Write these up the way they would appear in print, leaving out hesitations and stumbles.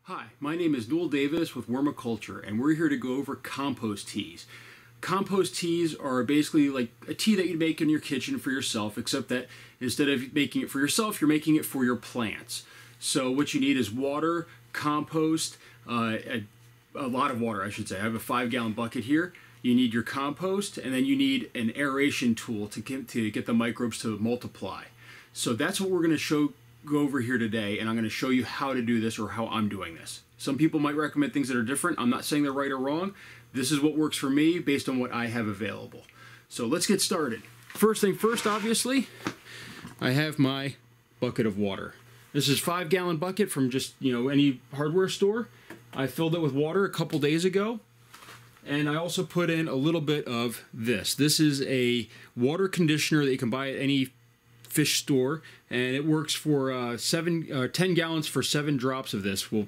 Hi, my name is Newell Davis with Wormiculture, and we're here to go over compost teas. Compost teas are basically like a tea that you'd make in your kitchen for yourself, except that instead of making it for yourself, you're making it for your plants. So what you need is water, compost, a lot of water, I should say. I have a 5-gallon bucket here. You need your compost, and then you need an aeration tool to get the microbes to multiply. So that's what we're going to go over here today, and I'm going to show you how to do this or how I'm doing this. Some people might recommend things that are different. I'm not saying they're right or wrong. This is what works for me based on what I have available. So let's get started. First thing first, obviously, I have my bucket of water. This is a 5-gallon bucket from just, any hardware store. I filled it with water a couple days ago. And I also put in a little bit of this. This is a water conditioner that you can buy at any fish store, and it works for 10 gallons for 7 drops of this will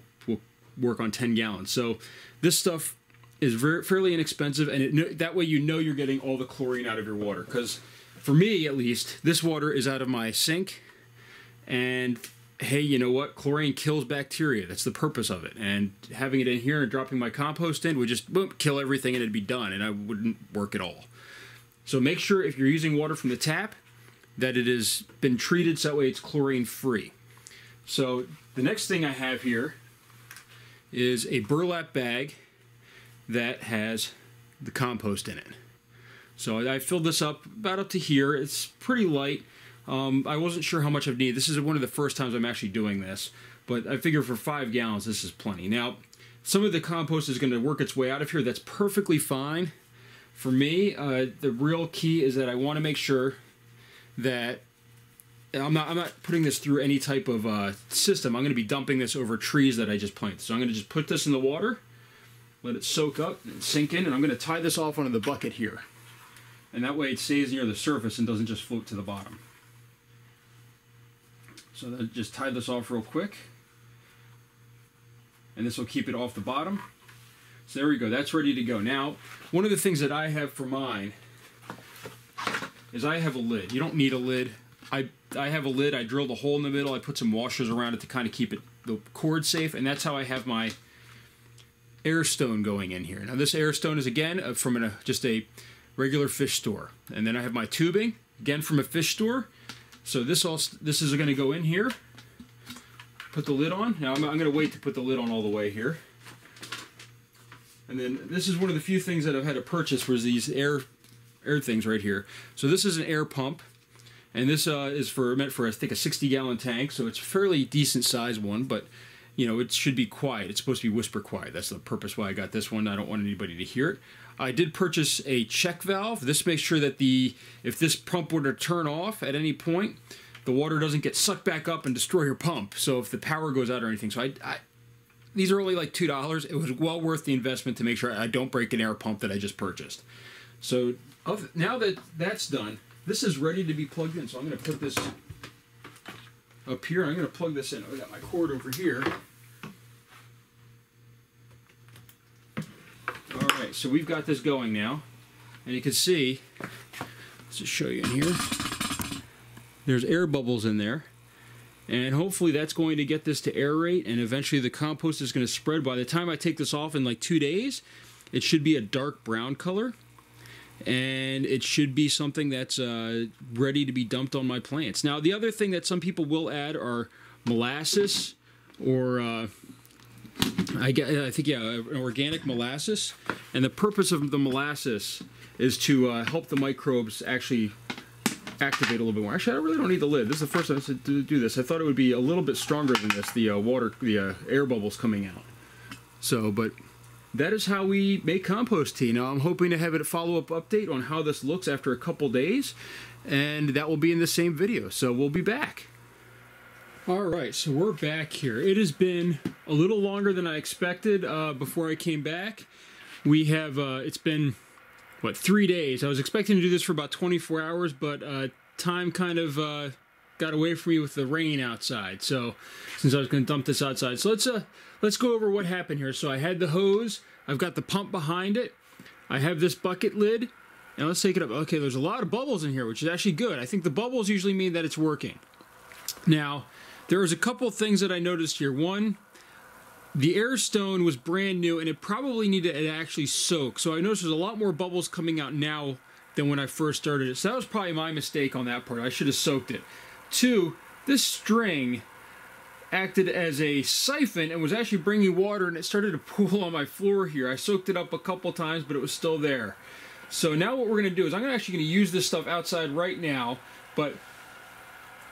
work on 10 gallons. So this stuff is fairly inexpensive, and that way you're getting all the chlorine out of your water. Because for me, at least, this water is out of my sink, and hey, you know what? Chlorine kills bacteria. That's the purpose of it. And having it in here and dropping my compost in would just kill everything, and it'd be done, and I wouldn't work at all. So make sure if you're using water from the tap that it has been treated so that way it's chlorine free. So the next thing I have here is a burlap bag that has the compost in it. So I filled this up about up to here. It's pretty light. I wasn't sure how much I'd need. This is one of the first times I'm actually doing this, but I figure for 5 gallons this is plenty. Now, some of the compost is going to work its way out of here. That's perfectly fine. For me, the real key is that I want to make sure that I'm not putting this through any type of system. I'm going to be dumping this over trees that I just planted. So I'm going to just put this in the water, let it soak up and sink in, and I'm going to tie this off onto the bucket here. And that way it stays near the surface and doesn't just float to the bottom. So then just tie this off real quick. And this will keep it off the bottom. So there we go, that's ready to go. Now, one of the things that I have for mine is I have a lid. You don't need a lid. I have a lid. I drilled a hole in the middle. I put some washers around it to kind of keep the cord safe, and that's how I have my air stone going in here. Now this air stone is again from just a regular fish store, and then I have my tubing again from a fish store. So this is going to go in here. Put the lid on. Now I'm going to wait to put the lid on all the way here. And then this is one of the few things that I've had to purchase was these air things right here. So this is an air pump, and this is meant for I think a 60-gallon tank. So it's a fairly decent sized one, but it should be quiet. It's supposed to be whisper quiet. That's the purpose why I got this one. I don't want anybody to hear it. I did purchase a check valve. This makes sure that if this pump were to turn off at any point, the water doesn't get sucked back up and destroy your pump. So if the power goes out or anything. So these are only like $2. It was well worth the investment to make sure I don't break an air pump that I just purchased. So now that that's done, this is ready to be plugged in. So I'm going to put this up here. I'm going to plug this in. I got my cord over here. Alright, so we've got this going now. And you can see, let's just show you in here. There's air bubbles in there. And hopefully that's going to get this to aerate, and eventually the compost is going to spread. By the time I take this off in like 2 days, it should be a dark brown color. And it should be something that's ready to be dumped on my plants. Now, the other thing that some people will add are molasses, or I think an organic molasses. And the purpose of the molasses is to help the microbes actually activate a little bit more. Actually, I really don't need the lid. This is the first time to do this. I thought it would be a little bit stronger than this, the air bubbles coming out. So, but that is how we make compost tea. Now, I'm hoping to have a follow-up update on how this looks after a couple days, and that will be in the same video. So we'll be back. Alright, so we're back here. It has been a little longer than I expected before I came back. We have, it's been, 3 days. I was expecting to do this for about 24 hours, but time kind of got away from me with the rain outside. So, since I was going to dump this outside. So let's go over what happened here. So I had the hose. I've got the pump behind it. I have this bucket lid. And let's take it up. Okay, there's a lot of bubbles in here, which is actually good. I think the bubbles usually mean that it's working. Now, there was a couple things that I noticed here. One, the air stone was brand new and it probably needed to actually soak. So I noticed there's a lot more bubbles coming out now than when I first started it. So that was probably my mistake on that part. I should have soaked it. 2, this string acted as a siphon and was actually bringing water, and it started to pool on my floor here. I soaked it up a couple times, but it was still there. So now what we're going to do is I'm actually going to use this stuff outside right now, but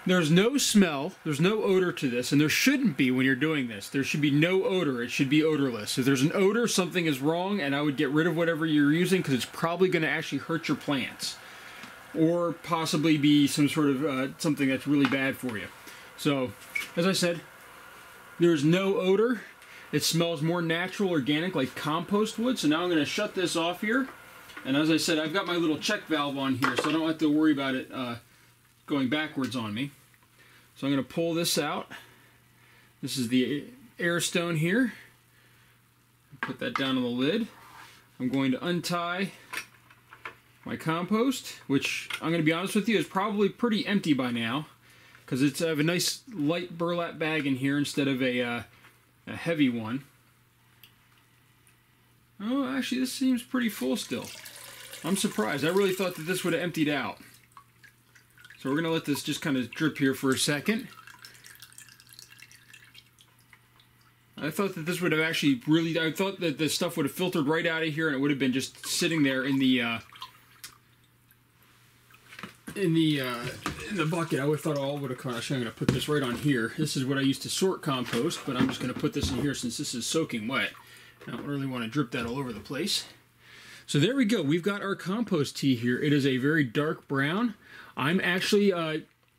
there's no smell, there's no odor to this, and there shouldn't be when you're doing this. There should be no odor. It should be odorless. If there's an odor, something is wrong, and I would get rid of whatever you're using because it's probably going to actually hurt your plants or possibly be some sort of something that's really bad for you. So, as I said, there's no odor. It smells more natural, organic, like compost would. So now I'm going to shut this off here. And as I said, I've got my little check valve on here, so I don't have to worry about it going backwards on me. So I'm going to pull this out. This is the air stone here. Put that down on the lid. I'm going to untie my compost, which I'm going to be honest with you is probably pretty empty by now, because I have a nice light burlap bag in here instead of a heavy one. Oh, actually this seems pretty full still. I'm surprised. I really thought that this would have emptied out. So we're going to let this just kind of drip here for a second. I thought that this would have actually really, I thought that the stuff would have filtered right out of here and it would have been just sitting there in the bucket. I would have thought all would have come. Actually, I'm going to put this right on here. This is what I used to sort compost, but I'm just going to put this in here since this is soaking wet. I don't really want to drip that all over the place. So there we go. We've got our compost tea here. It is a very dark brown. I'm actually,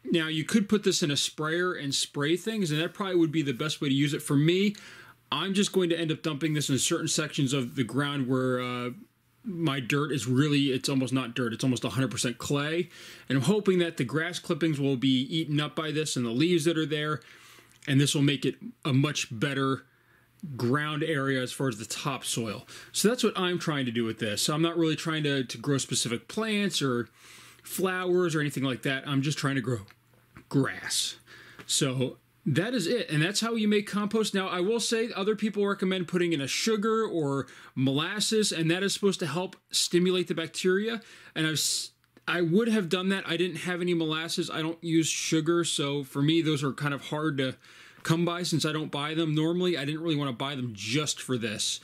now you could put this in a sprayer and spray things, and that probably would be the best way to use it. For me, I'm just going to end up dumping this in certain sections of the ground where my dirt is really, it's almost not dirt, it's almost 100% clay. And I'm hoping that the grass clippings will be eaten up by this and the leaves that are there, and this will make it a much better ground area as far as the topsoil. So that's what I'm trying to do with this. So I'm not really trying to grow specific plants or flowers or anything like that. I'm just trying to grow grass. So that is it, and that's how you make compost. Now, I will say other people recommend putting in a sugar or molasses, and that is supposed to help stimulate the bacteria. And I would have done that. I didn't have any molasses. I don't use sugar, so for me, those are kind of hard to come by since I don't buy them normally. I didn't really want to buy them just for this,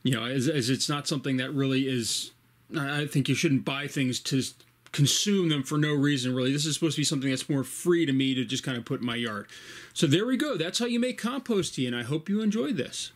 you know, as it's not something that really is. I think you shouldn't buy things to consume them for no reason, really. This is supposed to be something that's more free to me to just kind of put in my yard. So there we go. That's how you make compost tea, and I hope you enjoyed this.